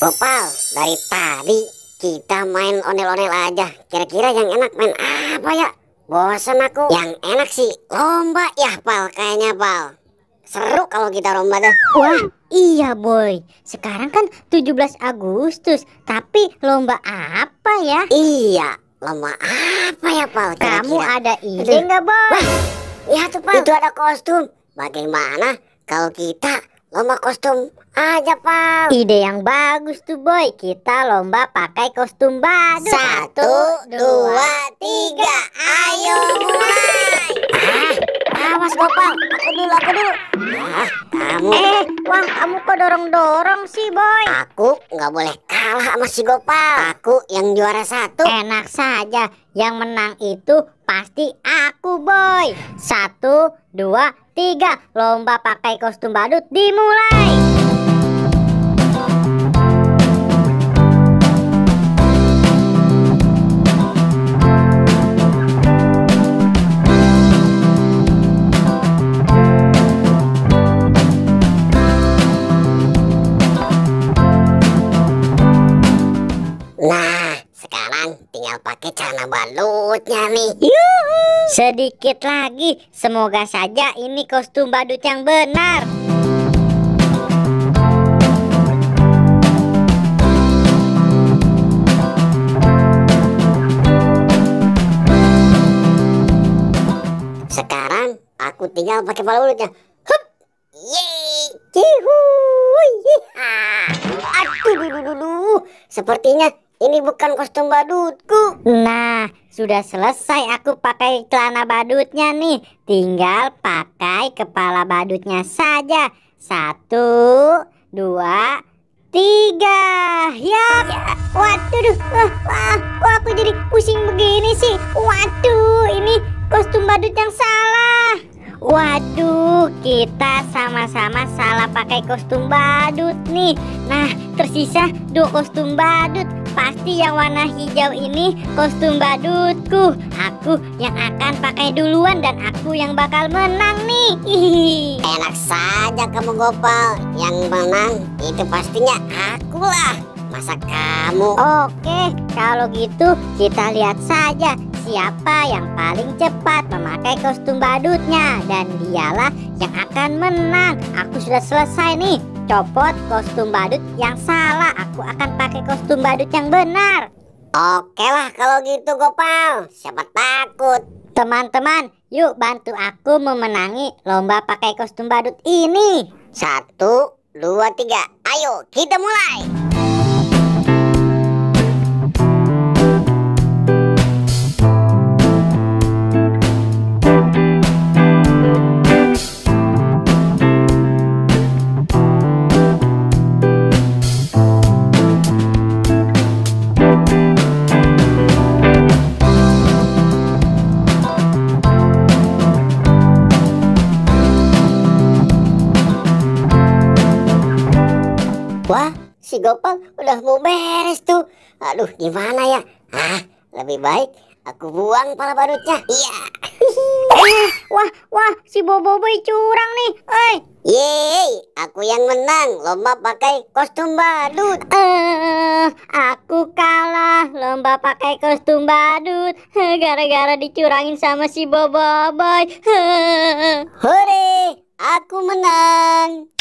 Gopal, dari tadi kita main ondel-ondel aja. Kira-kira yang enak main apa ya? Bosan aku. Yang enak sih lomba ya, Pal. Kayaknya, Pal. Seru kalau kita lomba deh. Wah, iya boy. Sekarang kan 17 Agustus. Tapi lomba apa ya? Iya, lomba apa ya, Pal? Kira-kira. Kamu ada ide nggak, boy? Wah, lihat tuh, Pal. Itu ada kostum. Bagaimana kalau kita lomba kostum aja, Pal? Ide yang bagus tuh boy. Kita lomba pakai kostum badut. 1, 2, 3, ayo mulai. Awas Gopal, aku dulu. Kamu. Wah, kamu kok dorong-dorong sih boy? Aku nggak boleh kalah sama si Gopal. Aku yang juara 1. Enak saja, yang menang itu pasti aku boy. 1, 2, 3, lomba pakai kostum badut dimulai. Nah, sekarang tinggal pakai celana badutnya nih. Sedikit lagi, semoga saja ini kostum badut yang benar. Sekarang aku tinggal pakai badutnya. Hup. Yeay. Aduh. Sepertinya ini bukan kostum badutku. Nah, sudah selesai aku pakai celana badutnya nih. Tinggal pakai kepala badutnya saja. 1, 2, 3. Ya. Waduh. Wah, aku jadi pusing begini sih. Waduh, ini kostum badut yang salah. Waduh, kita sama-sama salah pakai kostum badut nih. Nah, tersisa 2 kostum badut. Pasti yang warna hijau ini kostum badutku. Aku yang akan pakai duluan dan aku yang bakal menang nih. Enak saja kamu Gopal. Yang menang itu pastinya akulah. Masa kamu? Oke, kalau gitu kita lihat saja siapa yang paling cepat memakai kostum badutnya. Dan dialah yang akan menang. Aku sudah selesai nih. Copot kostum badut yang salah. Aku akan pakai kostum badut yang benar. Oke lah kalau gitu Gopal. Siapa takut? Teman-teman, yuk bantu aku memenangi lomba pakai kostum badut ini. 1, 2, 3. Ayo kita mulai. Wah, si Gopal udah mau beres tuh. Aduh, gimana ya? Lebih baik aku buang pala badutnya. Iya. Wah, si Boboiboy curang nih. Yeay, aku yang menang lomba pakai kostum badut. Aku kalah lomba pakai kostum badut gara-gara dicurangin sama si Boboiboy. Hore, aku menang.